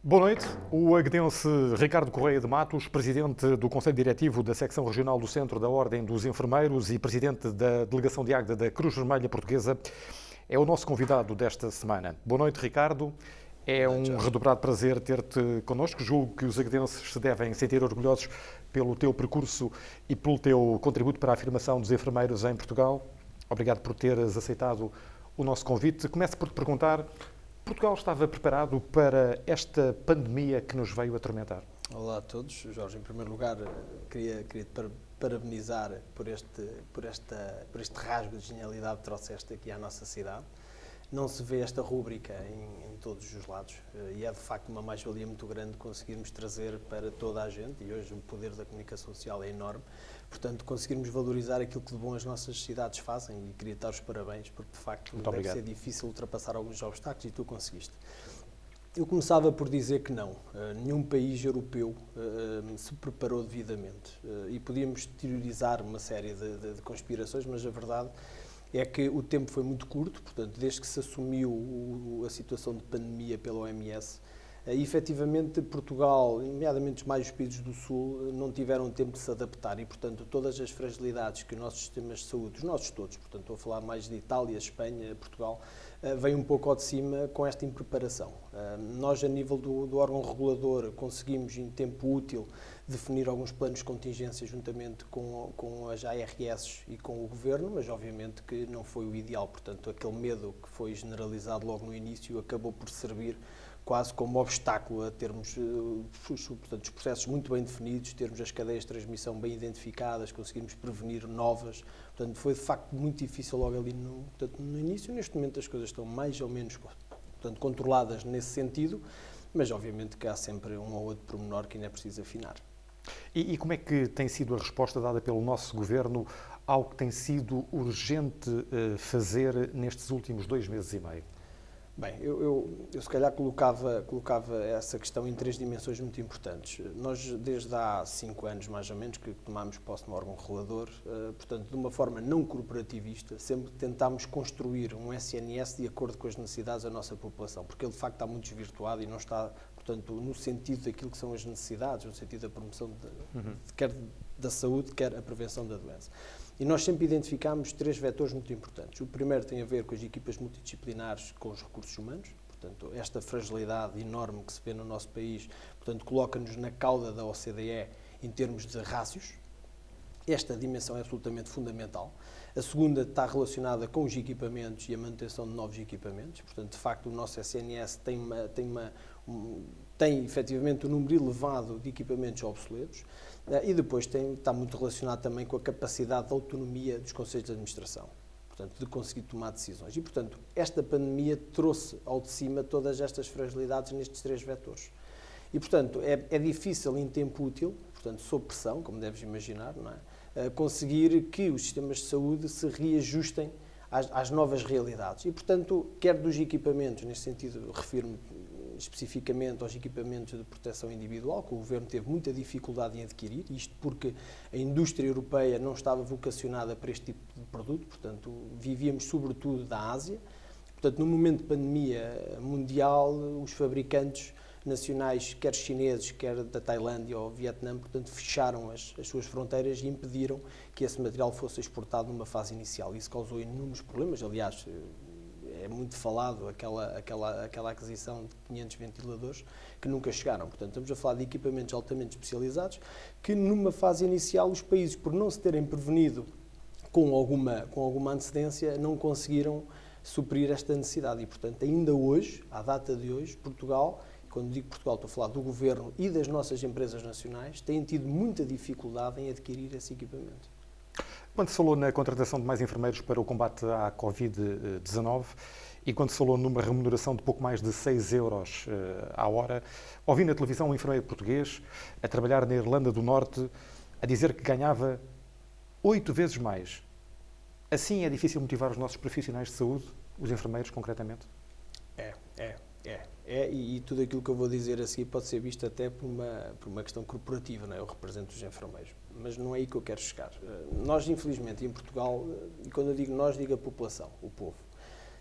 Boa noite. O aguedense Ricardo Correia de Matos, presidente do Conselho Diretivo da Secção Regional do Centro da Ordem dos Enfermeiros e presidente da Delegação de Águeda da Cruz Vermelha Portuguesa, é o nosso convidado desta semana. Boa noite, Ricardo. É um redobrado prazer ter-te connosco. Julgo que os aguedenses se devem sentir orgulhosos pelo teu percurso e pelo teu contributo para a afirmação dos enfermeiros em Portugal. Obrigado por teres aceitado o nosso convite. Começo por te perguntar: Portugal estava preparado para esta pandemia que nos veio atormentar? Olá a todos. Jorge, em primeiro lugar, queria te parabenizar por este rasgo de genialidade que trouxeste aqui à nossa cidade. Não se vê esta rúbrica em todos os lados e é de facto uma mais-valia muito grande conseguirmos trazer para toda a gente, e hoje o poder da comunicação social é enorme, portanto conseguirmos valorizar aquilo que de bom as nossas cidades fazem, e queria dar os parabéns porque de facto deve ser difícil ultrapassar alguns obstáculos e tu conseguiste. Eu começava por dizer que não, nenhum país europeu se preparou devidamente e podíamos teorizar uma série de conspirações, mas a verdade é que o tempo foi muito curto, portanto, desde que se assumiu a situação de pandemia pela OMS, efetivamente Portugal, nomeadamente mais os países do Sul, não tiveram tempo de se adaptar e, portanto, todas as fragilidades que os nossos sistemas de saúde, os nossos todos, portanto, estou a falar mais de Itália, Espanha, Portugal, veio um pouco ao de cima com esta impreparação. Nós, a nível do órgão regulador, conseguimos, em tempo útil, definir alguns planos de contingência juntamente com as ARS e com o Governo, mas obviamente que não foi o ideal. Portanto, aquele medo que foi generalizado logo no início acabou por servir quase como obstáculo a termos portanto, os processos muito bem definidos, termos as cadeias de transmissão bem identificadas, conseguirmos prevenir novas. Portanto, foi de facto muito difícil logo ali no início. Neste momento as coisas estão mais ou menos controladas nesse sentido, mas obviamente que há sempre um ou outro pormenor que ainda é preciso afinar. E como é que tem sido a resposta dada pelo nosso Governo ao que tem sido urgente fazer nestes últimos 2 meses e meio? Bem, eu se calhar colocava essa questão em 3 dimensões muito importantes. Nós, desde há 5 anos, mais ou menos, que tomámos posse no órgão regulador, portanto, de uma forma não corporativista, sempre tentámos construir um SNS de acordo com as necessidades da nossa população, porque ele, de facto, está muito desvirtuado e não está, portanto, no sentido daquilo que são as necessidades, no sentido da promoção quer da saúde, quer a prevenção da doença. E nós sempre identificámos 3 vetores muito importantes. O primeiro tem a ver com as equipas multidisciplinares, com os recursos humanos. Portanto, esta fragilidade enorme que se vê no nosso país, portanto, coloca-nos na cauda da OCDE em termos de rácios. Esta dimensão é absolutamente fundamental. A segunda está relacionada com os equipamentos e a manutenção de novos equipamentos. Portanto, de facto, o nosso SNS tem efetivamente um número elevado de equipamentos obsoletos. E depois está muito relacionado também com a capacidade de autonomia dos conselhos de administração, portanto, de conseguir tomar decisões. E, portanto, esta pandemia trouxe ao de cima todas estas fragilidades nestes 3 vetores. E, portanto, é difícil em tempo útil, portanto, sob pressão, como deves imaginar, não é? Conseguir que os sistemas de saúde se reajustem às novas realidades. E, portanto, quer dos equipamentos, neste sentido, refiro-me especificamente aos equipamentos de proteção individual, que o Governo teve muita dificuldade em adquirir, isto porque a indústria europeia não estava vocacionada para este tipo de produto, portanto, vivíamos sobretudo da Ásia. Portanto, no momento de pandemia mundial, os fabricantes nacionais, quer chineses, quer da Tailândia ou Vietnã, portanto, fecharam as suas fronteiras e impediram que esse material fosse exportado numa fase inicial. Isso causou inúmeros problemas, aliás, é muito falado aquela aquisição de 500 ventiladores que nunca chegaram. Portanto, estamos a falar de equipamentos altamente especializados que, numa fase inicial, os países, por não se terem prevenido com alguma antecedência, não conseguiram suprir esta necessidade. E, portanto, ainda hoje, à data de hoje, Portugal, quando digo Portugal, estou a falar do Governo e das nossas empresas nacionais, têm tido muita dificuldade em adquirir esse equipamento. Quando se falou na contratação de mais enfermeiros para o combate à Covid-19 e quando se falou numa remuneração de pouco mais de 6 euros à hora, ouvi na televisão um enfermeiro português a trabalhar na Irlanda do Norte a dizer que ganhava 8 vezes mais. Assim é difícil motivar os nossos profissionais de saúde, os enfermeiros concretamente? E tudo aquilo que eu vou dizer a seguir pode ser visto até por uma questão corporativa, não é? Eu represento os enfermeiros, mas não é aí que eu quero chegar. Nós, infelizmente, em Portugal, e quando eu digo nós, digo a população, o povo,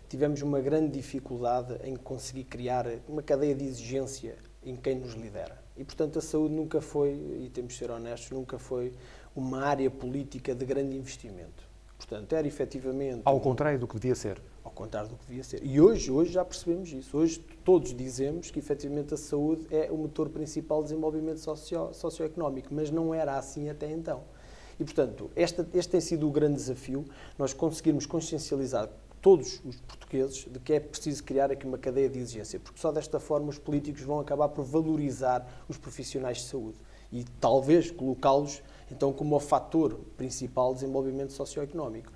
tivemos uma grande dificuldade em conseguir criar uma cadeia de exigência em quem nos lidera. E, portanto, a saúde nunca foi, e temos de ser honestos, nunca foi uma área política de grande investimento. Portanto, era efetivamente... Ao contrário do que devia ser. Ao contrário do que devia ser. E hoje já percebemos isso. Hoje todos dizemos que, efetivamente, a saúde é o motor principal de desenvolvimento socioeconómico, mas não era assim até então. E, portanto, este tem sido o grande desafio, nós conseguirmos consciencializar todos os portugueses de que é preciso criar aqui uma cadeia de exigência, porque só desta forma os políticos vão acabar por valorizar os profissionais de saúde e talvez colocá-los então como o fator principal de desenvolvimento socioeconómico.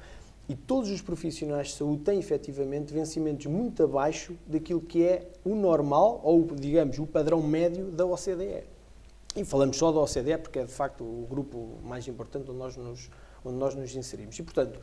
E todos os profissionais de saúde têm efetivamente vencimentos muito abaixo daquilo que é o normal ou, digamos, o padrão médio da OCDE. E falamos só da OCDE porque é de facto o grupo mais importante onde nós nos inserimos. E, portanto,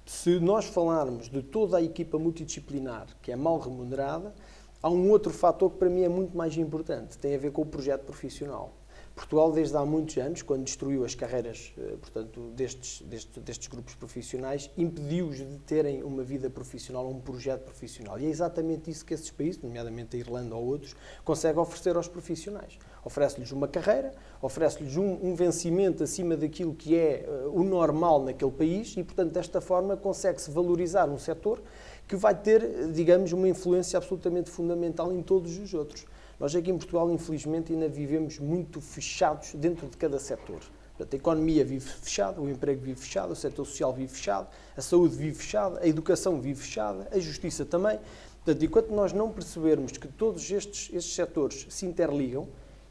se nós falarmos de toda a equipa multidisciplinar que é mal remunerada, há um outro fator que para mim é muito mais importante, tem a ver com o projeto profissional. Portugal, desde há muitos anos, quando destruiu as carreiras, portanto, destes grupos profissionais, impediu-os de terem uma vida profissional, um projeto profissional. E é exatamente isso que esses países, nomeadamente a Irlanda ou outros, conseguem oferecer aos profissionais. Oferece-lhes uma carreira, oferece-lhes um vencimento acima daquilo que é o normal naquele país e, portanto, desta forma consegue-se valorizar um setor que vai ter, digamos, uma influência absolutamente fundamental em todos os outros. Nós aqui em Portugal, infelizmente, ainda vivemos muito fechados dentro de cada setor. Portanto, a economia vive fechada, o emprego vive fechado, o setor social vive fechado, a saúde vive fechada, a educação vive fechada, a justiça também. Portanto, enquanto nós não percebermos que todos estes setores se interligam,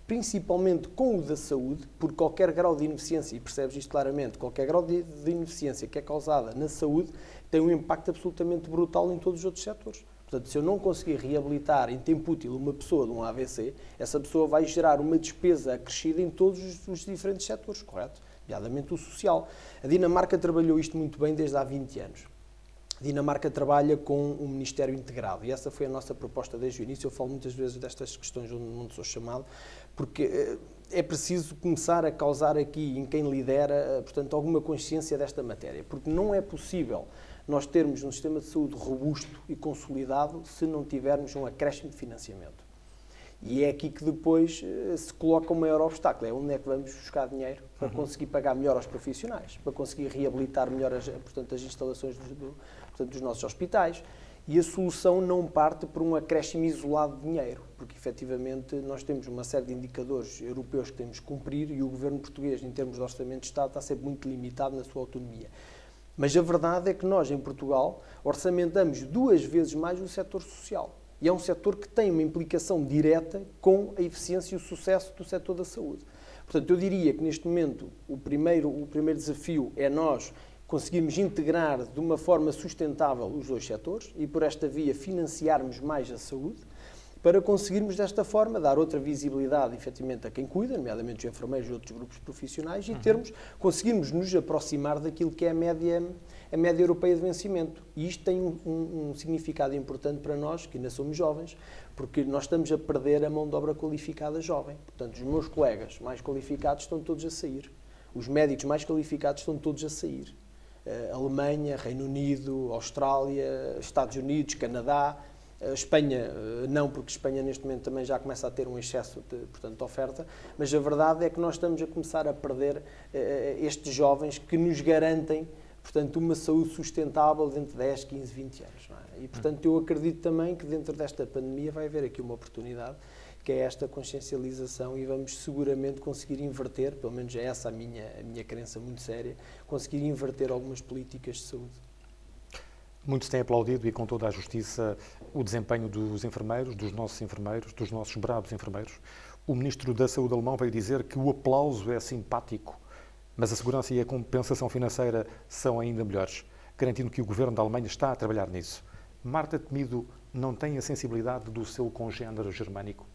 principalmente com o da saúde, por qualquer grau de ineficiência, e percebes isto claramente, qualquer grau de ineficiência que é causada na saúde tem um impacto absolutamente brutal em todos os outros setores. Portanto, se eu não conseguir reabilitar em tempo útil uma pessoa de um AVC, essa pessoa vai gerar uma despesa acrescida em todos os diferentes setores, correto? Nomeadamente o social. A Dinamarca trabalhou isto muito bem desde há 20 anos. A Dinamarca trabalha com um Ministério integrado e essa foi a nossa proposta desde o início. Eu falo muitas vezes destas questões onde sou chamado, porque é preciso começar a causar aqui em quem lidera, portanto, alguma consciência desta matéria, porque não é possível nós termos um sistema de saúde robusto e consolidado se não tivermos um acréscimo de financiamento. E é aqui que depois se coloca o maior obstáculo, é onde é que vamos buscar dinheiro para conseguir pagar melhor aos profissionais, para conseguir reabilitar melhor as instalações dos nossos hospitais. E a solução não parte por um acréscimo isolado de dinheiro, porque efetivamente nós temos uma série de indicadores europeus que temos que cumprir e o governo português, em termos de orçamento de Estado, está sempre muito limitado na sua autonomia. Mas a verdade é que nós, em Portugal, orçamentamos 2 vezes mais o setor social. E é um setor que tem uma implicação direta com a eficiência e o sucesso do setor da saúde. Portanto, eu diria que neste momento o primeiro desafio é nós conseguirmos integrar de uma forma sustentável os 2 setores e, por esta via, financiarmos mais a saúde, para conseguirmos, desta forma, dar outra visibilidade, efetivamente, a quem cuida, nomeadamente os enfermeiros e outros grupos profissionais, e conseguirmos nos aproximar daquilo que é a média europeia de vencimento. E isto tem um significado importante para nós, que ainda somos jovens, porque nós estamos a perder a mão de obra qualificada jovem. Portanto, os meus colegas mais qualificados estão todos a sair. Os médicos mais qualificados estão todos a sair. Alemanha, Reino Unido, Austrália, Estados Unidos, Canadá. Espanha não, porque Espanha neste momento também já começa a ter um excesso de oferta, mas a verdade é que nós estamos a começar a perder estes jovens que nos garantem, portanto, uma saúde sustentável dentro de 10, 15, 20 anos. Não é? E, portanto, eu acredito também que dentro desta pandemia vai haver aqui uma oportunidade, que é esta consciencialização e vamos seguramente conseguir inverter, pelo menos é essa a minha crença muito séria, conseguir inverter algumas políticas de saúde. Muitos têm aplaudido, e com toda a justiça, o desempenho dos enfermeiros, dos nossos bravos enfermeiros. O Ministro da Saúde alemão veio dizer que o aplauso é simpático, mas a segurança e a compensação financeira são ainda melhores, garantindo que o Governo da Alemanha está a trabalhar nisso. Marta Temido não tem a sensibilidade do seu congénero germânico?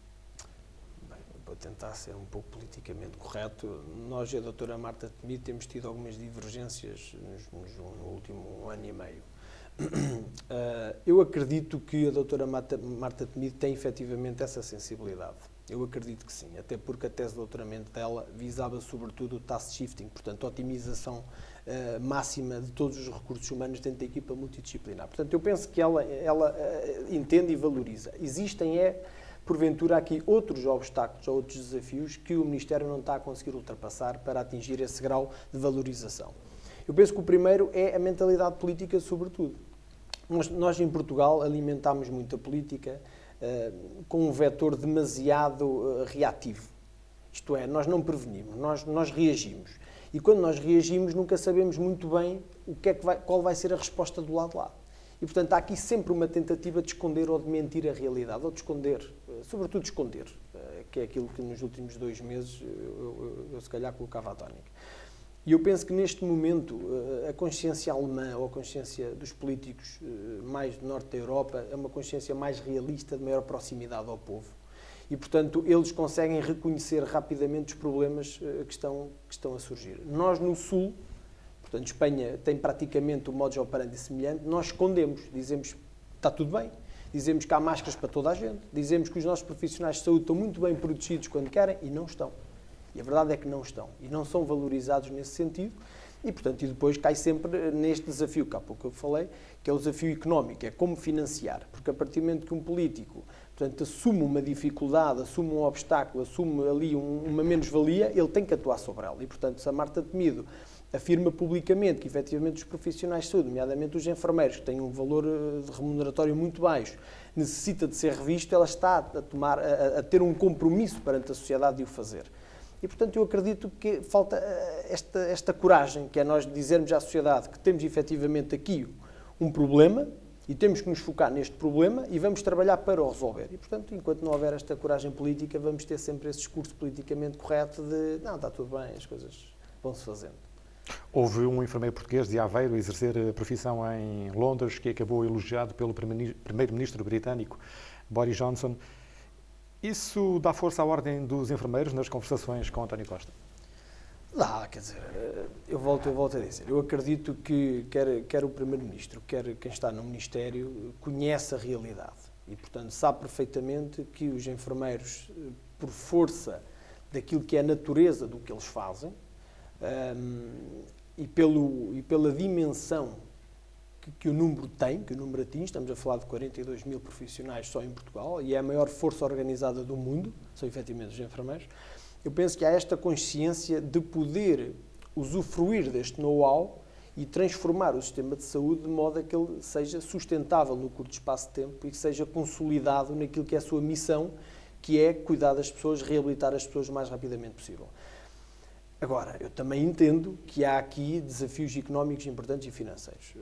Bem, vou tentar ser um pouco politicamente correto. Nós e a doutora Marta Temido temos tido algumas divergências no último ano e meio. Eu acredito que a doutora Marta Temido tem efetivamente essa sensibilidade. Eu acredito que sim, até porque a tese de doutoramento dela visava sobretudo o task shifting, portanto, a otimização máxima de todos os recursos humanos dentro da equipa multidisciplinar. Portanto, eu penso que ela entende e valoriza. Existem, porventura há aqui outros obstáculos ou outros desafios que o Ministério não está a conseguir ultrapassar para atingir esse grau de valorização. Eu penso que o primeiro é a mentalidade política, sobretudo. Nós em Portugal alimentamos muito a política com um vetor demasiado reativo. Isto é, nós não prevenimos, nós reagimos. E quando nós reagimos nunca sabemos muito bem qual vai ser a resposta do lado de lá. E, portanto, há aqui sempre uma tentativa de esconder ou de mentir a realidade, ou de esconder, sobretudo esconder, que é aquilo que nos últimos 2 meses eu se calhar colocava a tónica. E eu penso que neste momento a consciência alemã ou a consciência dos políticos mais do norte da Europa é uma consciência mais realista, de maior proximidade ao povo. E, portanto, eles conseguem reconhecer rapidamente os problemas que estão a surgir. Nós, no Sul, portanto, Espanha tem praticamente o modus operandi semelhante, nós escondemos, dizemos está tudo bem, dizemos que há máscaras para toda a gente, dizemos que os nossos profissionais de saúde estão muito bem protegidos quando querem e não estão. E a verdade é que não estão. E não são valorizados nesse sentido. E, portanto, e depois cai sempre neste desafio que há pouco eu falei, que é o desafio económico, é como financiar. Porque a partir do momento que um político, portanto, assume uma dificuldade, assume um obstáculo, assume ali uma menos-valia, ele tem que atuar sobre ela. E, portanto, se a Marta Temido afirma publicamente que, efetivamente, os profissionais de saúde, nomeadamente os enfermeiros, que têm um valor de remuneratório muito baixo, necessita de ser revisto, ela está a ter um compromisso perante a sociedade de o fazer. E, portanto, eu acredito que falta esta coragem, que é nós dizermos à sociedade que temos efetivamente aqui um problema e temos que nos focar neste problema e vamos trabalhar para o resolver. E, portanto, enquanto não houver esta coragem política, vamos ter sempre esse discurso politicamente correto de não, está tudo bem, as coisas vão-se fazendo. Houve um enfermeiro português de Aveiro a exercer a profissão em Londres que acabou elogiado pelo primeiro-ministro britânico Boris Johnson. Isso dá força à ordem dos enfermeiros nas conversações com António Costa? Dá, quer dizer, eu volto a dizer, eu acredito que quer o Primeiro-Ministro, quer quem está no Ministério, conhece a realidade e, portanto, sabe perfeitamente que os enfermeiros, por força daquilo que é a natureza do que eles fazem e pela dimensão que o número tem, que o número atinge, estamos a falar de 42 mil profissionais só em Portugal, e é a maior força organizada do mundo, são efetivamente os enfermeiros, eu penso que há esta consciência de poder usufruir deste know-how e transformar o sistema de saúde de modo a que ele seja sustentável no curto espaço de tempo e que seja consolidado naquilo que é a sua missão, que é cuidar das pessoas, reabilitar as pessoas o mais rapidamente possível. Agora, eu também entendo que há aqui desafios económicos importantes e financeiros,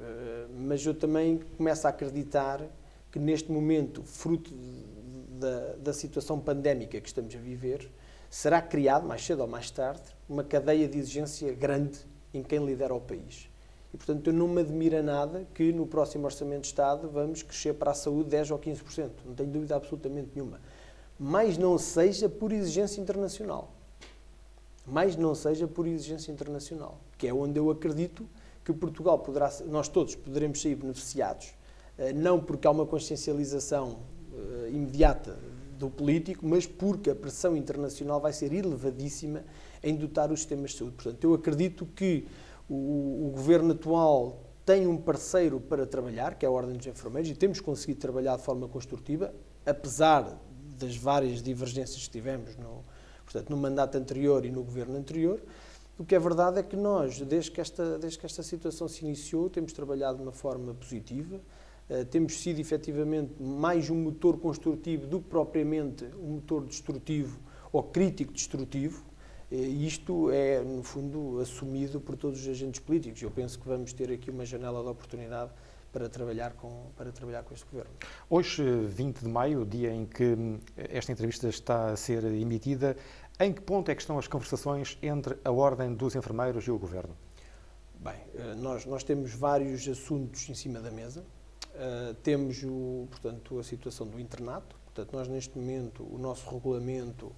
mas eu também começo a acreditar que neste momento, fruto da situação pandémica que estamos a viver, será criado, mais cedo ou mais tarde, uma cadeia de exigência grande em quem lidera o país. E, portanto, eu não me admira nada que no próximo Orçamento de Estado vamos crescer para a saúde 10% ou 15%, não tenho dúvida absolutamente nenhuma. Mas não seja por exigência internacional. Que é onde eu acredito que Portugal nós todos poderemos sair beneficiados, não porque há uma consciencialização imediata do político, mas porque a pressão internacional vai ser elevadíssima em dotar os sistemas de saúde. Portanto, eu acredito que o governo atual tem um parceiro para trabalhar, que é a Ordem dos Enfermeiros, e temos conseguido trabalhar de forma construtiva, apesar das várias divergências que tivemos no mandato anterior e no governo anterior. O que é verdade é que nós, desde que esta situação se iniciou, temos trabalhado de uma forma positiva, temos sido efetivamente mais um motor construtivo do que propriamente um motor destrutivo ou crítico-destrutivo, e isto é, no fundo, assumido por todos os agentes políticos. Eu penso que vamos ter aqui uma janela de oportunidade para trabalhar com este governo. Hoje, 20 de maio, dia em que esta entrevista está a ser emitida, em que ponto é que estão as conversações entre a Ordem dos Enfermeiros e o Governo? Bem, nós temos vários assuntos em cima da mesa. Temos, portanto, a situação do internato. Portanto, nós, neste momento, o nosso regulamento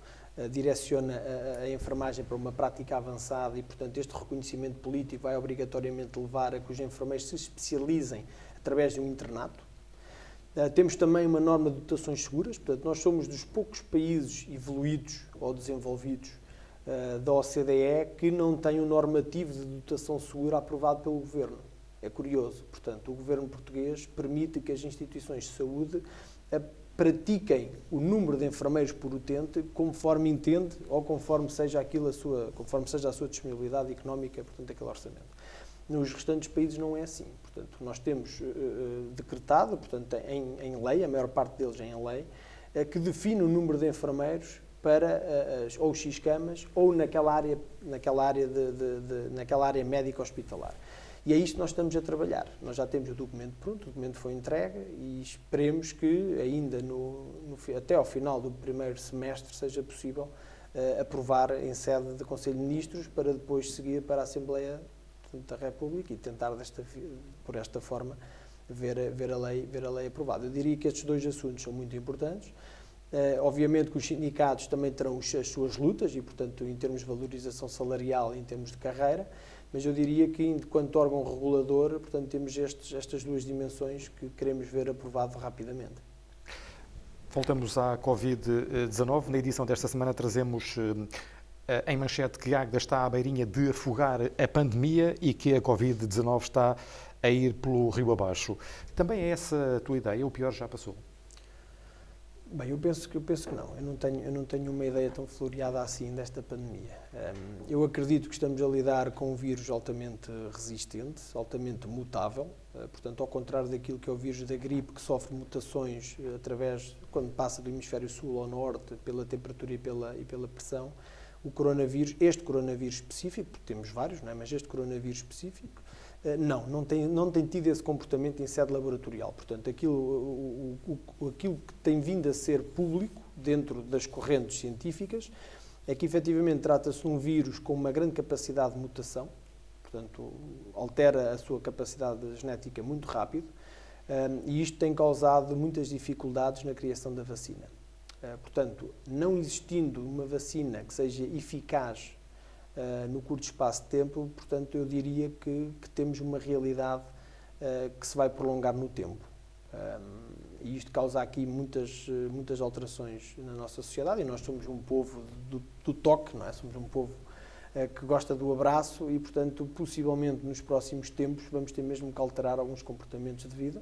direciona a enfermagem para uma prática avançada e, portanto, este reconhecimento político vai obrigatoriamente levar a que os enfermeiros se especializem através de um internato. Temos também uma norma de dotações seguras, portanto, nós somos dos poucos países evoluídos ou desenvolvidos da OCDE que não tem um normativo de dotação segura aprovado pelo Governo. É curioso, portanto, o Governo português permite que as instituições de saúde pratiquem o número de enfermeiros por utente conforme entende ou conforme seja a sua disponibilidade económica, portanto, aquele orçamento. Nos restantes países não é assim. Portanto, nós temos decretado, portanto, em lei, a maior parte deles em lei, que define o número de enfermeiros para ou X camas ou naquela área médica hospitalar. E é isto que nós estamos a trabalhar. Nós já temos o documento pronto, o documento foi entregue e esperemos que ainda até ao final do primeiro semestre seja possível aprovar em sede de Conselho de Ministros para depois seguir para a Assembleia da República e tentar por esta forma ver a lei aprovada. Eu diria que estes dois assuntos são muito importantes. Obviamente que os sindicatos também terão as suas lutas e, portanto, em termos de valorização salarial e em termos de carreira, mas eu diria que, enquanto órgão regulador, portanto, temos estas duas dimensões que queremos ver aprovado rapidamente. Voltamos à Covid-19. Na edição desta semana trazemos em manchete que Águeda está à beirinha de afogar a pandemia e que a Covid-19 está a ir pelo rio abaixo. Também é essa a tua ideia? O pior já passou? Bem, eu penso que não. Eu não tenho uma ideia tão floreada assim desta pandemia. Eu acredito que estamos a lidar com um vírus altamente resistente, altamente mutável. Portanto, ao contrário daquilo que é o vírus da gripe, que sofre mutações quando passa do hemisfério sul ao norte, pela temperatura e pela pressão, este coronavírus específico, porque temos vários, não é? Mas este coronavírus específico, não tem tido esse comportamento em sede laboratorial. Portanto, aquilo que tem vindo a ser público dentro das correntes científicas é que, efetivamente, trata-se de um vírus com uma grande capacidade de mutação, portanto, altera a sua capacidade genética muito rápido, e isto tem causado muitas dificuldades na criação da vacina. Portanto, não existindo uma vacina que seja eficaz no curto espaço de tempo, portanto, eu diria que temos uma realidade que se vai prolongar no tempo. E isto causa aqui muitas alterações na nossa sociedade, e nós somos um povo do toque, não é? Somos um povo que gosta do abraço e, portanto, possivelmente nos próximos tempos vamos ter mesmo que alterar alguns comportamentos de vida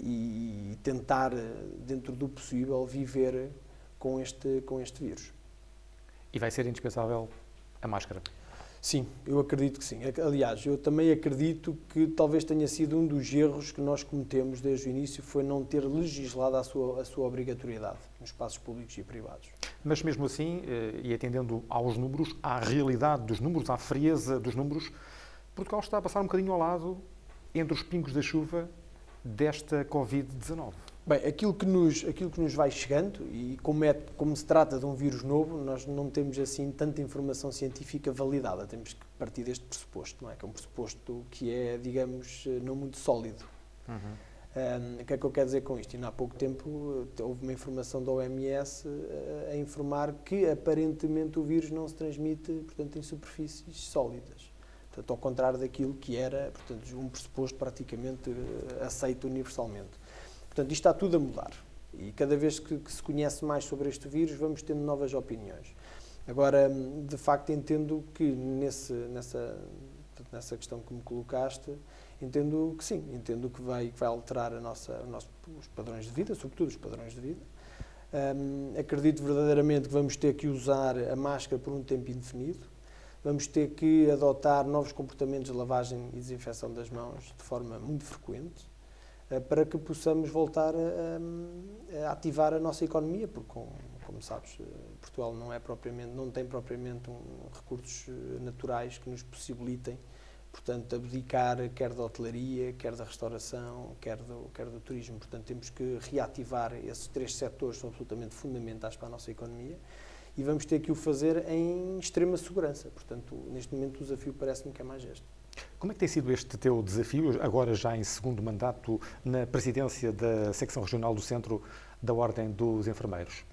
e tentar, dentro do possível, viver com este vírus. E vai ser indispensável a máscara? Sim, eu acredito que sim. Aliás, eu também acredito que talvez tenha sido um dos erros que nós cometemos desde o início, foi não ter legislado a sua obrigatoriedade nos espaços públicos e privados. Mas mesmo assim, e atendendo aos números, à realidade dos números, à frieza dos números, Portugal está a passar um bocadinho ao lado, entre os pingos da chuva, desta Covid-19. Bem, aquilo que nos vai chegando, e como se trata de um vírus novo, nós não temos assim tanta informação científica validada, temos que partir deste pressuposto, não é? Que é um pressuposto que é, digamos, não muito sólido. O que é que eu quero dizer com isto? E há pouco tempo houve uma informação da OMS a informar que aparentemente o vírus não se transmite, portanto, em superfícies sólidas. Portanto, ao contrário daquilo que era, portanto, um pressuposto praticamente aceito universalmente. Portanto, isto está tudo a mudar e cada vez que se conhece mais sobre este vírus vamos tendo novas opiniões. Agora, de facto, entendo que nessa questão que me colocaste, entendo que sim, entendo que vai alterar os padrões de vida, sobretudo os padrões de vida. Acredito verdadeiramente que vamos ter que usar a máscara por um tempo indefinido, vamos ter que adotar novos comportamentos de lavagem e desinfecção das mãos de forma muito frequente, para que possamos voltar a ativar a nossa economia, porque, como sabes, Portugal não tem propriamente recursos naturais que nos possibilitem, portanto, abdicar quer da hotelaria, quer da restauração, quer do turismo. Portanto, temos que reativar esses três setores que são absolutamente fundamentais para a nossa economia e vamos ter que o fazer em extrema segurança. Portanto, neste momento o desafio parece-me que é mais este. Como é que tem sido este teu desafio, agora já em segundo mandato, na presidência da secção regional do Centro da Ordem dos Enfermeiros?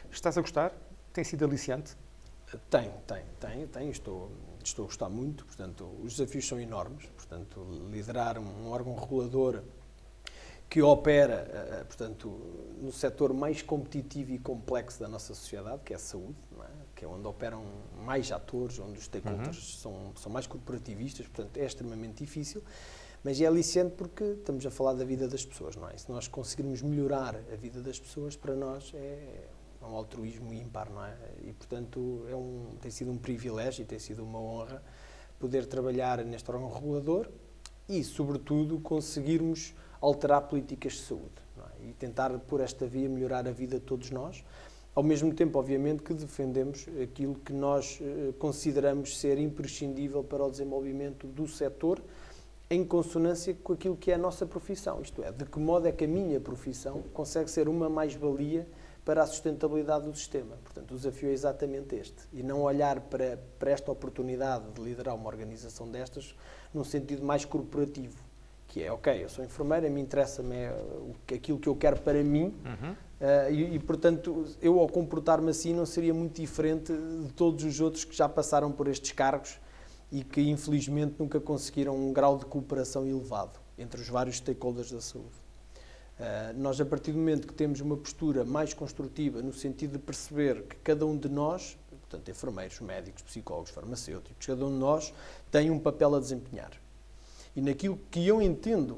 Estás a gostar? Tem sido aliciante? Tem. Estou a gostar muito. Portanto, os desafios são enormes. Portanto, liderar um órgão regulador que opera, portanto, no setor mais competitivo e complexo da nossa sociedade, que é a saúde, não é? Que é onde operam mais atores, onde os stakeholders são mais corporativistas, portanto, é extremamente difícil. Mas é aliciante porque estamos a falar da vida das pessoas, não é? Se nós conseguirmos melhorar a vida das pessoas, para nós é um altruísmo ímpar, não é? E, portanto, tem sido um privilégio e tem sido uma honra poder trabalhar neste órgão regulador e, sobretudo, conseguirmos alterar políticas de saúde, não é? E tentar, por esta via, melhorar a vida de todos nós, ao mesmo tempo, obviamente, que defendemos aquilo que nós consideramos ser imprescindível para o desenvolvimento do setor, em consonância com aquilo que é a nossa profissão, isto é, de que modo é que a minha profissão consegue ser uma mais-valia para a sustentabilidade do sistema. Portanto, o desafio é exatamente este, e não olhar para esta oportunidade de liderar uma organização destas num sentido mais corporativo, que é, ok, eu sou enfermeira, me interessa-me aquilo que eu quero para mim, portanto, eu ao comportar-me assim não seria muito diferente de todos os outros que já passaram por estes cargos e que, infelizmente, nunca conseguiram um grau de cooperação elevado entre os vários stakeholders da saúde. Nós, a partir do momento que temos uma postura mais construtiva, no sentido de perceber que cada um de nós, portanto, enfermeiros, médicos, psicólogos, farmacêuticos, cada um de nós tem um papel a desempenhar. E naquilo que eu entendo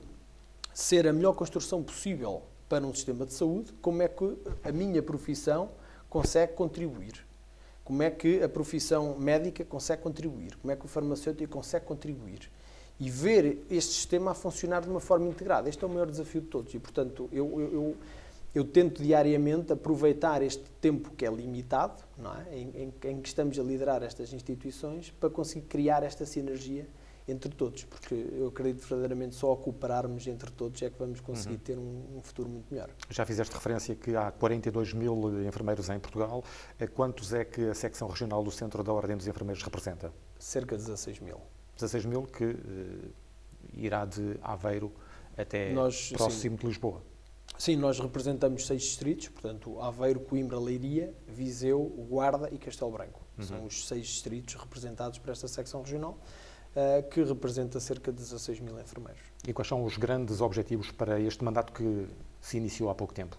ser a melhor construção possível para um sistema de saúde, como é que a minha profissão consegue contribuir. Como é que a profissão médica consegue contribuir? Como é que o farmacêutico consegue contribuir? E ver este sistema a funcionar de uma forma integrada. Este é o maior desafio de todos. E, portanto, eu tento diariamente aproveitar este tempo que é limitado, não é? em que estamos a liderar estas instituições, para conseguir criar esta sinergia entre todos. Porque eu acredito verdadeiramente só a cooperarmos entre todos é que vamos conseguir ter um futuro muito melhor. Já fizeste referência que há 42 mil enfermeiros em Portugal. Quantos é que a secção regional do Centro da Ordem dos Enfermeiros representa? Cerca de 16 mil. 16 mil que irá de Aveiro até próximo de Lisboa. Sim, nós representamos 6 distritos, portanto, Aveiro, Coimbra, Leiria, Viseu, Guarda e Castelo Branco. São os 6 distritos representados por esta secção regional, que representa cerca de 16 mil enfermeiros. E quais são os grandes objetivos para este mandato que se iniciou há pouco tempo?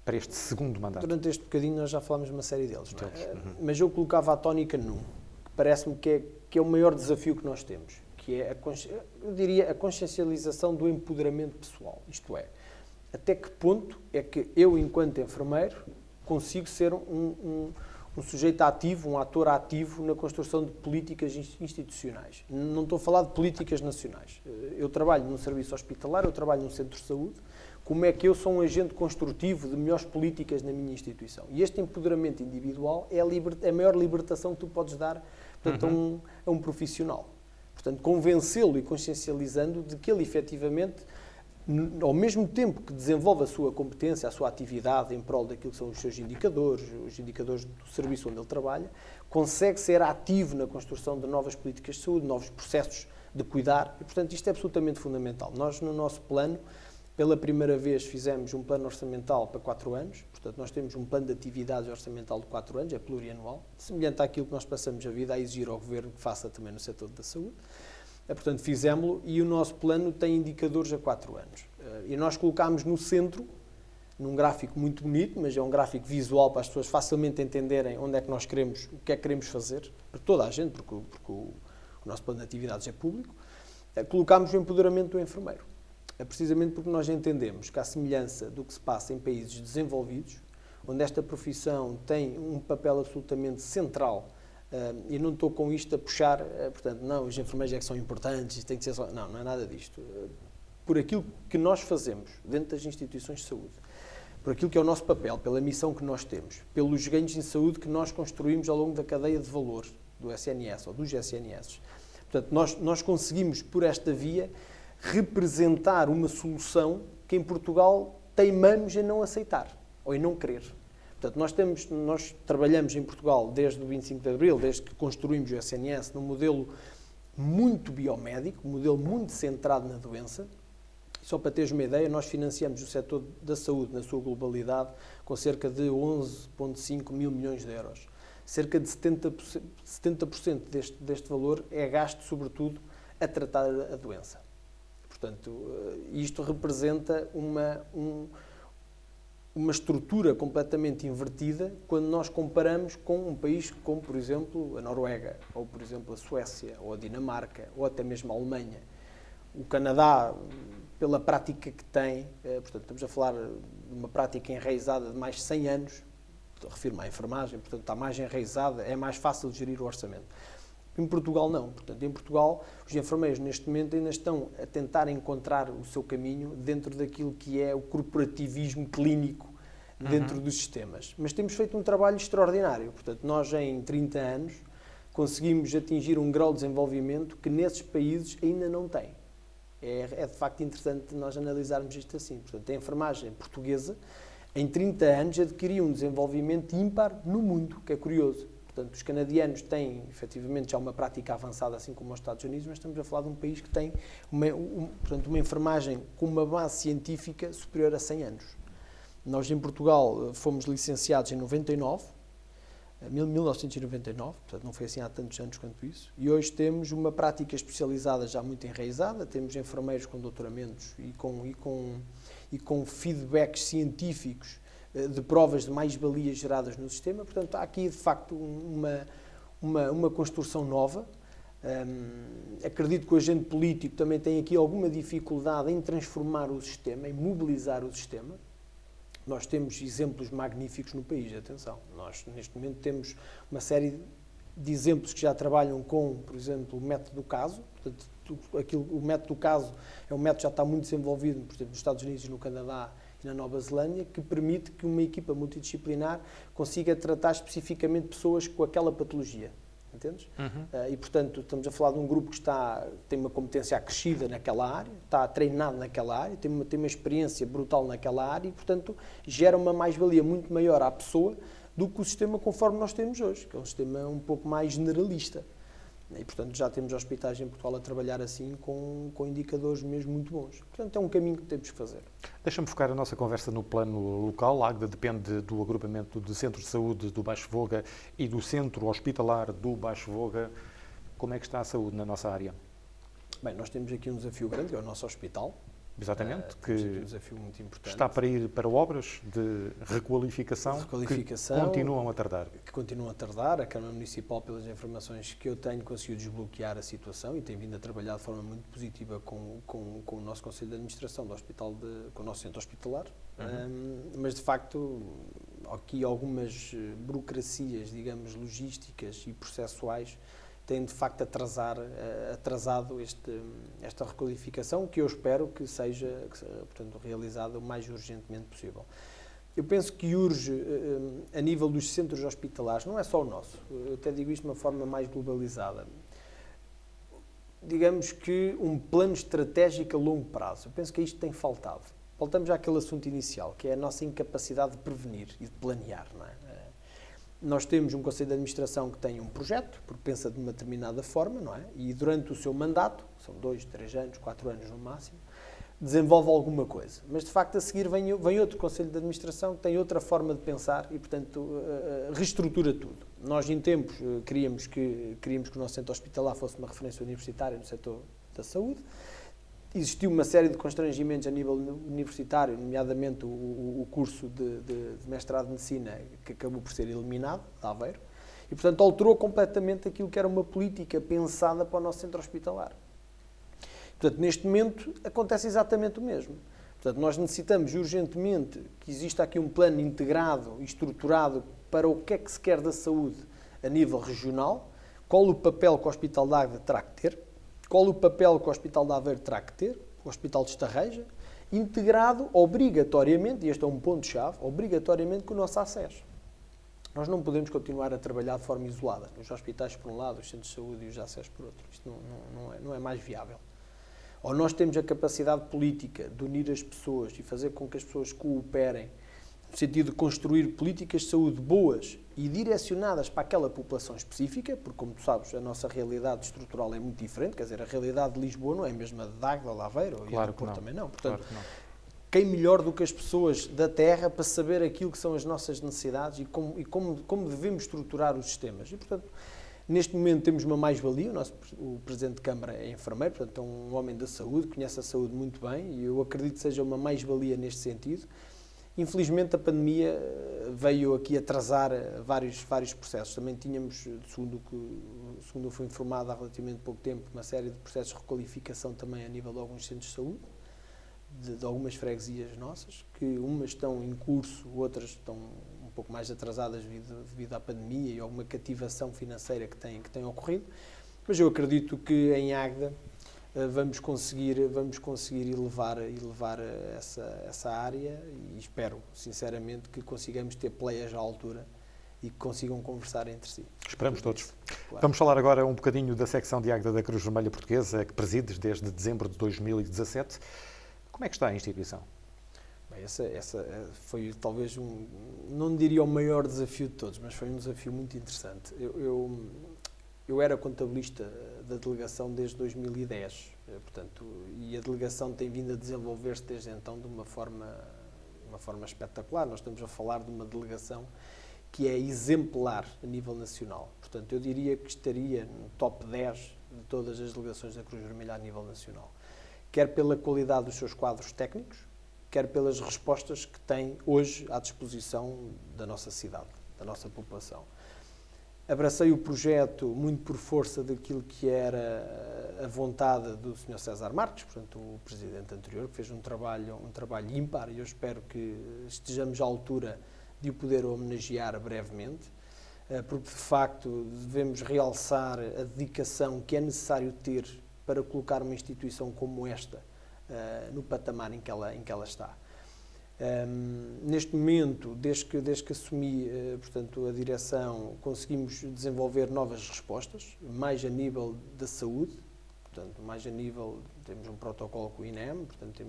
Para este segundo mandato? Durante este bocadinho nós já falámos de uma série deles, não é? Mas eu colocava a tónica num, que parece-me que é o maior desafio que nós temos, que é, eu diria, a consciencialização do empoderamento pessoal. Isto é, até que ponto é que eu, enquanto enfermeiro, consigo ser um sujeito ativo, um ator ativo na construção de políticas institucionais. Não estou a falar de políticas nacionais. Eu trabalho num serviço hospitalar, eu trabalho num centro de saúde. Como é que eu sou um agente construtivo de melhores políticas na minha instituição? E este empoderamento individual é a maior libertação que tu podes dar, portanto, a um profissional. Portanto, convencê-lo e consciencializando de que ele, efetivamente, ao mesmo tempo que desenvolve a sua competência, a sua atividade em prol daquilo que são os seus indicadores, os indicadores do serviço onde ele trabalha, consegue ser ativo na construção de novas políticas de saúde, novos processos de cuidar. E, portanto, isto é absolutamente fundamental. Nós, no nosso plano, pela primeira vez fizemos um plano orçamental para 4 anos. Portanto, nós temos um plano de atividades orçamental de 4 anos, é plurianual, semelhante àquilo que nós passamos a vida a exigir ao Governo que faça também no setor da saúde. Portanto, fizemos-lo e o nosso plano tem indicadores a 4 anos. E nós colocámos no centro, num gráfico muito bonito, mas é um gráfico visual para as pessoas facilmente entenderem onde é que nós queremos, o que é que queremos fazer, para toda a gente, porque o nosso plano de atividades é público, colocámos o empoderamento do enfermeiro. Precisamente porque nós entendemos que, à semelhança do que se passa em países desenvolvidos, onde esta profissão tem um papel absolutamente central, e não estou com isto a puxar, portanto, não, os enfermeiros é que são importantes, tem que ser só... Não é nada disto. Por aquilo que nós fazemos dentro das instituições de saúde, por aquilo que é o nosso papel, pela missão que nós temos, pelos ganhos em saúde que nós construímos ao longo da cadeia de valor do SNS ou dos SNS. Portanto, nós conseguimos, por esta via, representar uma solução que em Portugal teimamos em não aceitar ou em não querer. Portanto, nós trabalhamos em Portugal desde o 25 de Abril, desde que construímos o SNS, num modelo muito biomédico, um modelo muito centrado na doença. Só para teres uma ideia, nós financiamos o setor da saúde na sua globalidade com cerca de 11,5 mil milhões de euros. Cerca de 70% deste valor é gasto, sobretudo, a tratar a doença. Portanto, isto representa uma estrutura completamente invertida quando nós comparamos com um país como, por exemplo, a Noruega, ou, por exemplo, a Suécia, ou a Dinamarca, ou até mesmo a Alemanha, O Canadá, pela prática que tem, portanto, estamos a falar de uma prática enraizada de mais de 100 anos, refiro-me à enfermagem, portanto, está mais enraizada, é mais fácil de gerir o orçamento. Em Portugal, não. Portanto, em Portugal, os enfermeiros, neste momento, ainda estão a tentar encontrar o seu caminho dentro daquilo que é o corporativismo clínico dentro dos sistemas. Mas temos feito um trabalho extraordinário. Portanto, nós, em 30 anos, conseguimos atingir um grau de desenvolvimento que nesses países ainda não tem. É de facto interessante nós analisarmos isto assim. Portanto, a enfermagem portuguesa, em 30 anos, adquiriu um desenvolvimento ímpar no mundo, que é curioso. Portanto, os canadianos têm, efetivamente, já uma prática avançada, assim como os Estados Unidos, mas estamos a falar de um país que tem uma enfermagem com uma base científica superior a 100 anos. Nós, em Portugal, fomos licenciados em 1999, portanto, não foi assim há tantos anos quanto isso, e hoje temos uma prática especializada já muito enraizada, temos enfermeiros com doutoramentos e com feedbacks científicos de provas de mais-valias geradas no sistema. Portanto, há aqui, de facto, uma construção nova. Acredito que o agente político também tem aqui alguma dificuldade em transformar o sistema, em mobilizar o sistema. Nós temos exemplos magníficos no país, atenção. Nós, neste momento, temos uma série de exemplos que já trabalham com, por exemplo, o método do caso. Portanto, o método do caso é um método que já está muito desenvolvido, por exemplo, nos Estados Unidos, no Canadá e na Nova Zelândia, que permite que uma equipa multidisciplinar consiga tratar especificamente pessoas com aquela patologia. Entendes? E, portanto, estamos a falar de um grupo que tem uma competência acrescida naquela área, está treinado naquela área, tem uma experiência brutal naquela área e, portanto, gera uma mais-valia muito maior à pessoa do que o sistema conforme nós temos hoje, que é um sistema um pouco mais generalista. E, portanto, já temos hospitais em Portugal a trabalhar assim com indicadores mesmo muito bons. Portanto, é um caminho que temos que fazer. Deixa-me focar a nossa conversa no plano local. A Águeda depende do agrupamento de Centro de Saúde do Baixo Voga e do Centro Hospitalar do Baixo Voga. Como é que está a saúde na nossa área? Bem, nós temos aqui um desafio grande, que é o nosso hospital. Exatamente, que um desafio muito importante. Está para ir para obras de requalificação, que continuam a tardar. A Câmara Municipal, pelas informações que eu tenho, conseguiu desbloquear a situação e tem vindo a trabalhar de forma muito positiva com o nosso Conselho de Administração do Hospital, com o nosso Centro Hospitalar. Mas, de facto, aqui algumas burocracias, digamos, logísticas e processuais têm, de facto, atrasado esta requalificação, que eu espero que seja, portanto, realizada o mais urgentemente possível. Eu penso que urge, a nível dos centros hospitalares, não é só o nosso, eu até digo isto de uma forma mais globalizada, digamos que um plano estratégico a longo prazo. Eu penso que isto tem faltado. Voltamos àquele assunto inicial, que é a nossa incapacidade de prevenir e de planear, não é? Nós temos um Conselho de Administração que tem um projeto, porque pensa de uma determinada forma, não é? E durante o seu mandato, são 2, 3 anos, 4 anos no máximo, desenvolve alguma coisa. Mas, de facto, a seguir vem outro Conselho de Administração que tem outra forma de pensar e, portanto, reestrutura tudo. Nós, em tempos, queríamos que o nosso centro hospitalar fosse uma referência universitária no setor da saúde. Existiu uma série de constrangimentos a nível universitário, nomeadamente o curso de mestrado de Medicina, que acabou por ser eliminado, de Aveiro, e, portanto, alterou completamente aquilo que era uma política pensada para o nosso centro hospitalar. Portanto, neste momento, acontece exatamente o mesmo. Portanto, nós necessitamos urgentemente que exista aqui um plano integrado e estruturado para o que é que se quer da saúde a nível regional, qual o papel que o Hospital de Águeda terá que ter, qual o papel que o Hospital de Aveiro terá que ter, o Hospital de Estarreja, integrado obrigatoriamente, e este é um ponto-chave, obrigatoriamente com o nosso acesso. Nós não podemos continuar a trabalhar de forma isolada, nos hospitais por um lado, os centros de saúde e os acessos por outro. Isto não é mais viável. Ou nós temos a capacidade política de unir as pessoas e fazer com que as pessoas cooperem, no sentido de construir políticas de saúde boas e direcionadas para aquela população específica, porque, como tu sabes, a nossa realidade estrutural é muito diferente, quer dizer, a realidade de Lisboa não é a mesma de Águeda ou de Aveiro, e de Porto também não. Portanto, quem melhor do que as pessoas da terra para saber aquilo que são as nossas necessidades e como devemos estruturar os sistemas. E, portanto, neste momento temos uma mais-valia, o Presidente de Câmara é enfermeiro, portanto é um homem da saúde, conhece a saúde muito bem, e eu acredito que seja uma mais-valia neste sentido. Infelizmente, a pandemia veio aqui atrasar vários processos. Também tínhamos, segundo eu fui informado há relativamente pouco tempo, uma série de processos de requalificação também a nível de alguns centros de saúde, de algumas freguesias nossas, que umas estão em curso, outras estão um pouco mais atrasadas devido à pandemia e alguma cativação financeira que tem ocorrido. Mas eu acredito que em Águeda vamos conseguir elevar essa área e espero, sinceramente, que consigamos ter players à altura e que consigam conversar entre si. Esperamos todos. Claro. Vamos falar agora um bocadinho da secção de Águeda da Cruz Vermelha Portuguesa, que presides desde dezembro de 2017. Como é que está a instituição? Bem, essa foi talvez não diria o maior desafio de todos, mas foi um desafio muito interessante. Eu era contabilista da delegação desde 2010, portanto, e a delegação tem vindo a desenvolver-se desde então de uma forma espetacular. Nós estamos a falar de uma delegação que é exemplar a nível nacional. Portanto, eu diria que estaria no top 10 de todas as delegações da Cruz Vermelha a nível nacional. Quer pela qualidade dos seus quadros técnicos, quer pelas respostas que tem hoje à disposição da nossa cidade, da nossa população. Abracei o projeto muito por força daquilo que era a vontade do Sr. César Marques, portanto, o presidente anterior, que fez um trabalho ímpar, e eu espero que estejamos à altura de o poder homenagear brevemente, porque, de facto, devemos realçar a dedicação que é necessário ter para colocar uma instituição como esta no patamar em que ela está. Neste momento, desde que assumi portanto, a direção, conseguimos desenvolver novas respostas, mais a nível da saúde, portanto, mais a nível, temos um protocolo com o INEM, portanto,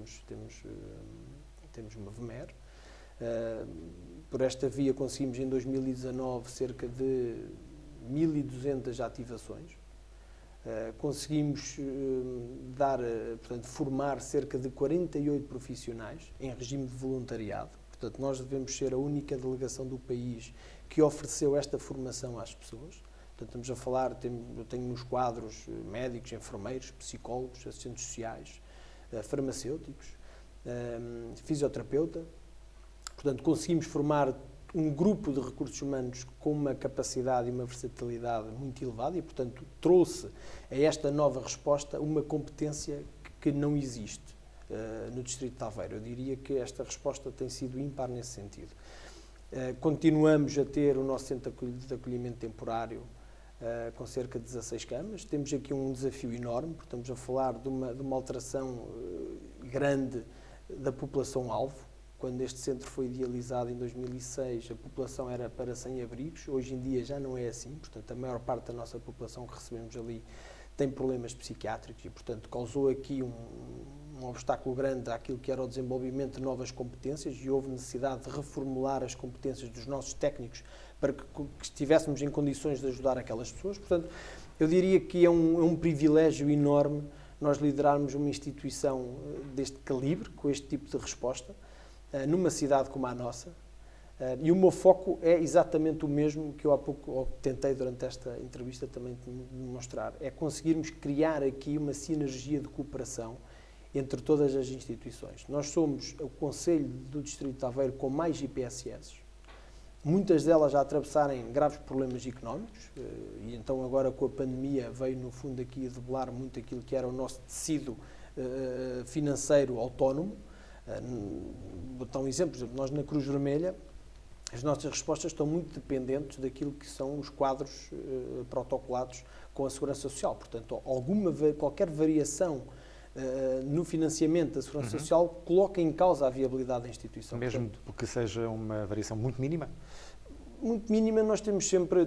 temos uma VMER. Por esta via conseguimos em 2019 cerca de 1.200 ativações. Conseguimos formar cerca de 48 profissionais em regime de voluntariado. Portanto, nós devemos ser a única delegação do país que ofereceu esta formação às pessoas. Portanto, estamos a falar, eu tenho nos quadros médicos, enfermeiros, psicólogos, assistentes sociais, farmacêuticos, fisioterapeuta. Portanto, conseguimos formar um grupo de recursos humanos com uma capacidade e uma versatilidade muito elevada e, portanto, trouxe a esta nova resposta uma competência que não existe no Distrito de Aveiro. Eu diria que esta resposta tem sido ímpar nesse sentido. Continuamos a ter o nosso centro de acolhimento temporário com cerca de 16 camas. Temos aqui um desafio enorme, porque estamos a falar de uma alteração grande da população-alvo. Quando este centro foi idealizado em 2006, a população era para 100 abrigos. Hoje em dia já não é assim. Portanto, a maior parte da nossa população que recebemos ali tem problemas psiquiátricos e, portanto, causou aqui um obstáculo grande àquilo que era o desenvolvimento de novas competências e houve necessidade de reformular as competências dos nossos técnicos para que estivéssemos em condições de ajudar aquelas pessoas. Portanto, eu diria que é um privilégio enorme nós liderarmos uma instituição deste calibre, com este tipo de resposta, numa cidade como a nossa, e o meu foco é exatamente o mesmo que eu há pouco tentei durante esta entrevista também demonstrar, é conseguirmos criar aqui uma sinergia de cooperação entre todas as instituições. Nós somos o Conselho do Distrito de Aveiro com mais IPSS, muitas delas a atravessarem graves problemas económicos, e então agora com a pandemia veio no fundo aqui a debelar muito aquilo que era o nosso tecido financeiro autónomo. Vou dar um exemplo, por exemplo, nós na Cruz Vermelha, as nossas respostas estão muito dependentes daquilo que são os quadros protocolados com a Segurança Social. Portanto, qualquer variação no financiamento da Segurança Social coloca em causa a viabilidade da instituição. Mesmo portanto, que seja uma variação muito mínima? Muito mínima, nós temos sempre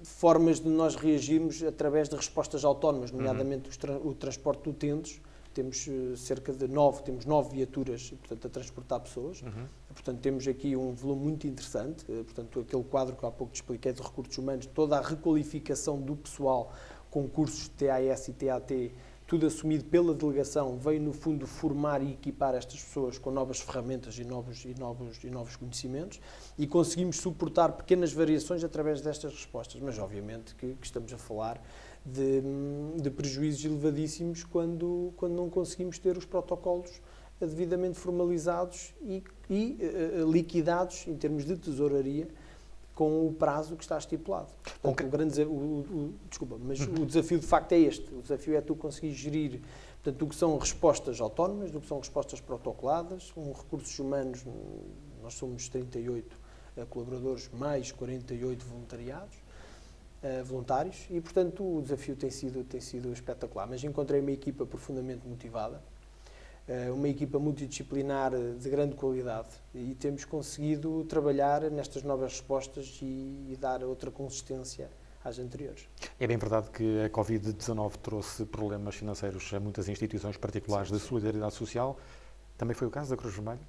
formas de nós reagirmos através de respostas autónomas, nomeadamente o transporte de utentes. Temos cerca de 9 viaturas, portanto, a transportar pessoas. Portanto, temos aqui um volume muito interessante. Portanto, aquele quadro que há pouco te expliquei de recursos humanos, toda a requalificação do pessoal com cursos de TAS e TAT, tudo assumido pela delegação, veio, no fundo, formar e equipar estas pessoas com novas ferramentas e novos conhecimentos e conseguimos suportar pequenas variações através destas respostas. Mas, obviamente, que estamos a falar de prejuízos elevadíssimos quando não conseguimos ter os protocolos devidamente formalizados e liquidados em termos de tesouraria com o prazo que está estipulado. Portanto, o desafio de facto é este. O desafio é tu conseguir gerir, portanto, o que são respostas autónomas, do que são respostas protocoladas, recursos humanos, nós somos 38 colaboradores, mais 48 voluntários, e portanto o desafio tem sido espetacular. Mas encontrei uma equipa profundamente motivada, uma equipa multidisciplinar de grande qualidade, e temos conseguido trabalhar nestas novas respostas e dar outra consistência às anteriores. É bem verdade que a Covid-19 trouxe problemas financeiros a muitas instituições particulares de solidariedade social. Também foi o caso da Cruz Vermelha?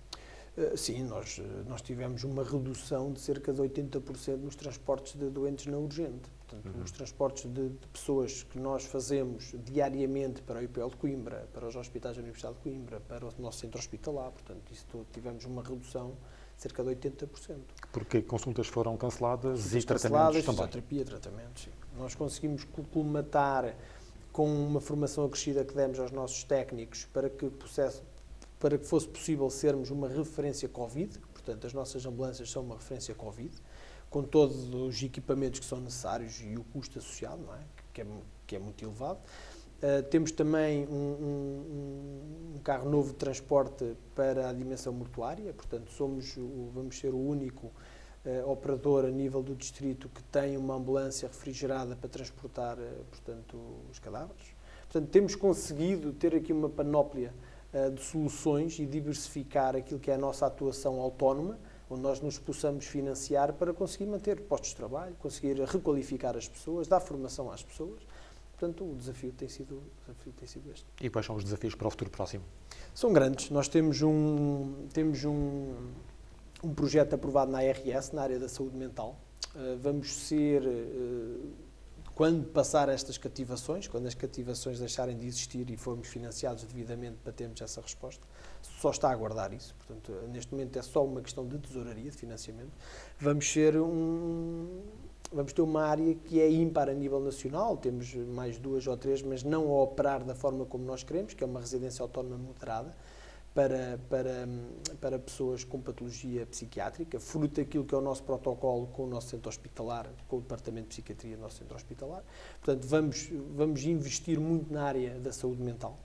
Sim, nós tivemos uma redução de cerca de 80% nos transportes de doentes na urgente. Portanto, os transportes de pessoas que nós fazemos diariamente para o IPL de Coimbra, para os hospitais da Universidade de Coimbra, para o nosso centro hospitalar, portanto, tivemos uma redução de cerca de 80%. Porque consultas foram canceladas e tratamentos também. Fisioterapia, tratamentos, sim. Nós conseguimos colmatar com uma formação acrescida que demos aos nossos técnicos para que fosse possível sermos uma referência Covid. Portanto, as nossas ambulâncias são uma referência Covid, com todos os equipamentos que são necessários e o custo associado, não é? Que é muito elevado. Temos também um carro novo de transporte para a dimensão mortuária, portanto vamos ser o único operador a nível do distrito que tem uma ambulância refrigerada para transportar, portanto, os cadáveres. Portanto, temos conseguido ter aqui uma panóplia de soluções e diversificar aquilo que é a nossa atuação autónoma, onde nós nos possamos financiar para conseguir manter postos de trabalho, conseguir requalificar as pessoas, dar formação às pessoas. Portanto, o desafio tem sido este. E quais são os desafios para o futuro próximo? São grandes. Nós temos um projeto aprovado na ARS, na área da saúde mental. Vamos ser, quando passar estas cativações, quando as cativações deixarem de existir e formos financiados devidamente para termos essa resposta, só está a aguardar isso. Portanto, neste momento é só uma questão de tesouraria, de financiamento. Vamos ter uma área que é ímpar a nível nacional, temos mais 2 ou 3, mas não a operar da forma como nós queremos, que é uma residência autónoma moderada para pessoas com patologia psiquiátrica, fruto daquilo que é o nosso protocolo com o nosso centro hospitalar, com o Departamento de Psiquiatria do nosso centro hospitalar. Portanto, vamos investir muito na área da saúde mental,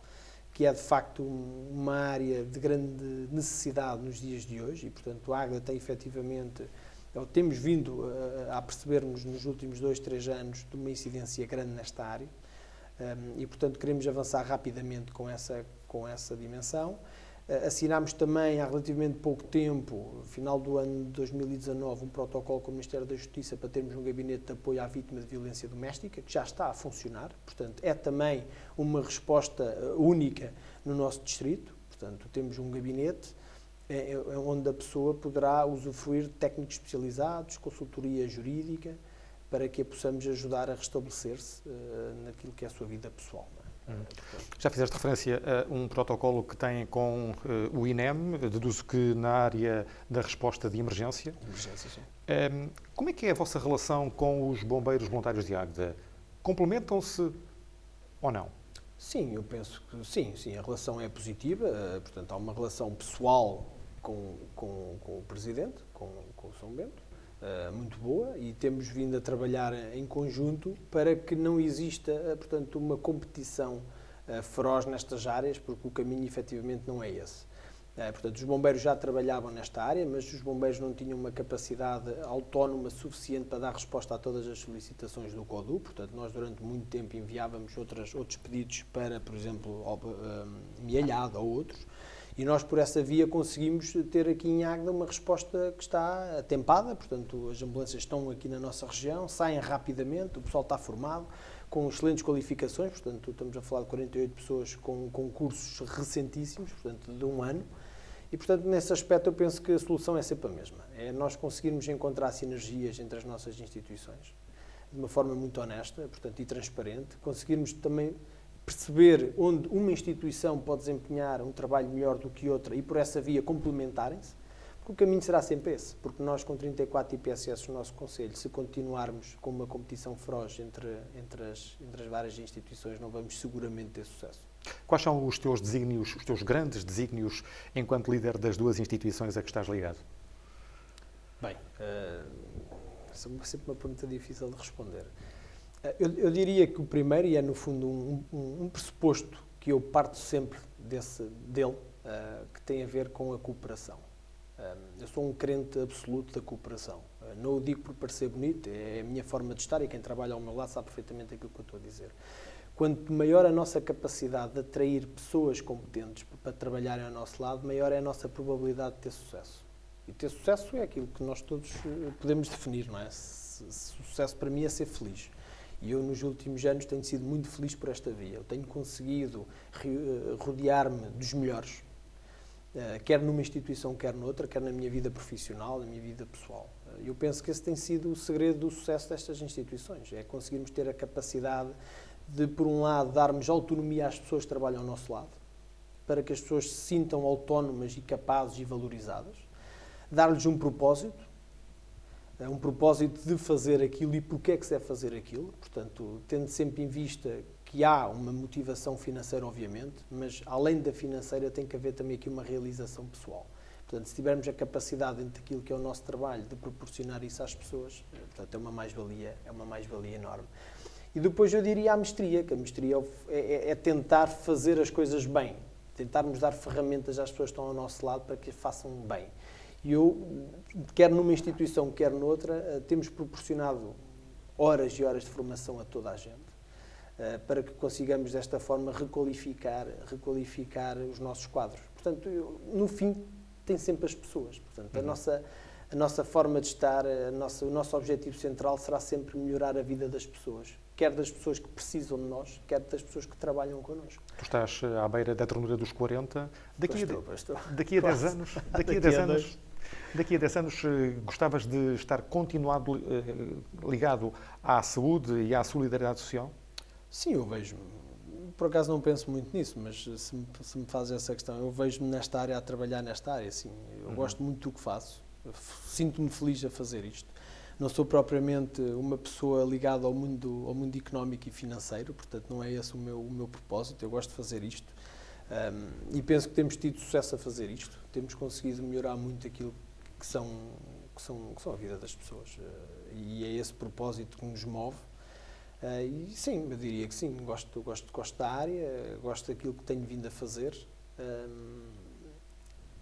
que é de facto uma área de grande necessidade nos dias de hoje, e portanto a Águeda tem efetivamente, temos vindo a perceber-nos nos últimos 2, 3 anos de uma incidência grande nesta área, e portanto queremos avançar rapidamente com essa dimensão. Assinámos também há relativamente pouco tempo, no final do ano de 2019, um protocolo com o Ministério da Justiça para termos um gabinete de apoio à vítima de violência doméstica, que já está a funcionar. Portanto, é também uma resposta única no nosso distrito. Portanto, temos um gabinete onde a pessoa poderá usufruir de técnicos especializados, consultoria jurídica, para que a possamos ajudar a restabelecer-se naquilo que é a sua vida pessoal. Já fizeste referência a um protocolo que tem com o INEM, deduzo que na área da resposta de emergência. Sim. Como é que é a vossa relação com os bombeiros voluntários de Águeda? Complementam-se ou não? Sim, eu penso que sim, a relação é positiva, portanto há uma relação pessoal com o Presidente, com o São Bento, muito boa, e temos vindo a trabalhar em conjunto para que não exista, portanto, uma competição feroz nestas áreas, porque o caminho efetivamente não é esse. Portanto, os bombeiros já trabalhavam nesta área, mas os bombeiros não tinham uma capacidade autónoma suficiente para dar resposta a todas as solicitações do CODU. Portanto, nós durante muito tempo enviávamos outros pedidos para, por exemplo, Mialhada ou outros, e nós por essa via conseguimos ter aqui em Águeda uma resposta que está atempada. Portanto, as ambulâncias estão aqui na nossa região, saem rapidamente, o pessoal está formado, com excelentes qualificações. Portanto, estamos a falar de 48 pessoas com cursos recentíssimos, portanto, de 1 ano. E, portanto, nesse aspecto eu penso que a solução é sempre a mesma. É nós conseguirmos encontrar sinergias entre as nossas instituições, de uma forma muito honesta, portanto, e transparente, conseguirmos também perceber onde uma instituição pode desempenhar um trabalho melhor do que outra e, por essa via, complementarem-se. O caminho será sempre esse, porque nós com 34 IPSS no nosso Conselho, se continuarmos com uma competição feroz entre as várias instituições, não vamos seguramente ter sucesso. Quais são os teus desígnios, os teus grandes desígnios enquanto líder das duas instituições a que estás ligado? Bem, é sempre uma pergunta difícil de responder. Eu diria que o primeiro, e é no fundo um pressuposto que eu parto sempre dele, que tem a ver com a cooperação. Eu sou um crente absoluto da cooperação. Não o digo por parecer bonito, é a minha forma de estar e quem trabalha ao meu lado sabe perfeitamente aquilo que eu estou a dizer. Quanto maior a nossa capacidade de atrair pessoas competentes para trabalharem ao nosso lado, maior é a nossa probabilidade de ter sucesso. E ter sucesso é aquilo que nós todos podemos definir, não é? Sucesso para mim é ser feliz. E eu, nos últimos anos, tenho sido muito feliz por esta via. Eu tenho conseguido rodear-me dos melhores, quer numa instituição, quer noutra, quer na minha vida profissional, na minha vida pessoal. Eu penso que esse tem sido o segredo do sucesso destas instituições, é conseguirmos ter a capacidade de, por um lado, darmos autonomia às pessoas que trabalham ao nosso lado, para que as pessoas se sintam autónomas e capazes e valorizadas, dar-lhes um propósito de fazer aquilo e porque é que se deve fazer aquilo, portanto, tendo sempre em vista que há uma motivação financeira, obviamente, mas além da financeira tem que haver também aqui uma realização pessoal. Portanto, se tivermos a capacidade dentro daquilo que é o nosso trabalho de proporcionar isso às pessoas, portanto, é uma mais-valia enorme. E depois eu diria a mestria, que a mestria é tentar fazer as coisas bem, tentarmos dar ferramentas às pessoas que estão ao nosso lado para que as façam bem. E eu, quer numa instituição, quer noutra, temos proporcionado horas e horas de formação a toda a gente, para que consigamos desta forma requalificar os nossos quadros. Portanto, no fim, tem sempre as pessoas. Portanto, a nossa forma de estar, o nosso objetivo central será sempre melhorar a vida das pessoas, quer das pessoas que precisam de nós, quer das pessoas que trabalham connosco. Tu estás à beira da ternura dos 40, daqui a 10 anos, daqui a 10 anos gostavas de estar continuado ligado à saúde e à solidariedade social? Sim, eu vejo. Por acaso não penso muito nisso, mas se me fazes essa questão, eu vejo-me nesta área, a trabalhar nesta área, sim. Eu gosto muito do que faço, sinto-me feliz a fazer isto. Não sou propriamente uma pessoa ligada ao mundo económico e financeiro, portanto não é esse o meu propósito, eu gosto de fazer isto. E penso que temos tido sucesso a fazer isto, temos conseguido melhorar muito aquilo que são a vida das pessoas. E é esse propósito que nos move. E sim, eu diria que sim, gosto da área, gosto daquilo que tenho vindo a fazer.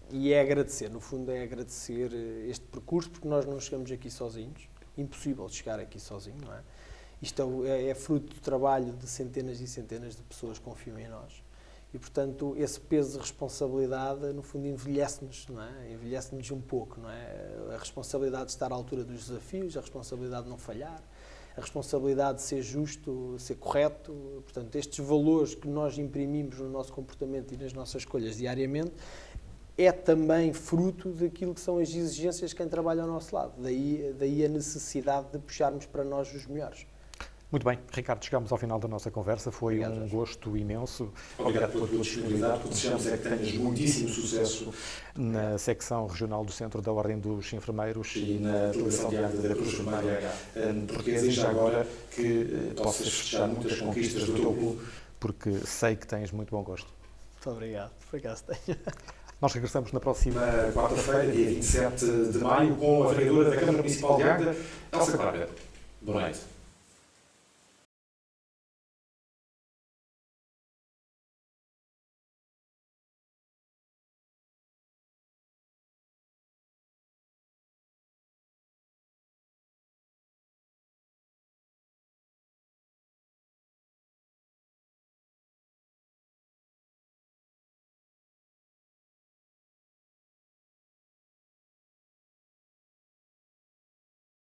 E é agradecer, no fundo é agradecer este percurso, porque nós não chegamos aqui sozinhos, impossível chegar aqui sozinho, não é? Isto é fruto do trabalho de centenas e centenas de pessoas que confiam em nós. E, portanto, esse peso de responsabilidade, no fundo, envelhece-nos, não é? Envelhece-nos um pouco, não é? A responsabilidade de estar à altura dos desafios, a responsabilidade de não falhar, a responsabilidade de ser justo, ser correto. Portanto, estes valores que nós imprimimos no nosso comportamento e nas nossas escolhas diariamente é também fruto daquilo que são as exigências de quem trabalha ao nosso lado. Daí a necessidade de puxarmos para nós os melhores. Muito bem, Ricardo, chegamos ao final da nossa conversa. Foi um gosto imenso. Obrigado pela tua disponibilidade. O que desejamos é que tenhas muitíssimo sucesso na secção regional do Centro da Ordem dos Enfermeiros e na delegação de área da Cruz Vermelha Portuguesa, e já agora que possas festejar muitas conquistas do teu clube, porque sei que tens muito bom gosto. Muito obrigado, por acaso tenho. Nós regressamos na próxima quarta-feira, dia 27 de maio, com a vereadora da Câmara Municipal de Águeda, Elsa Braga. Boa noite.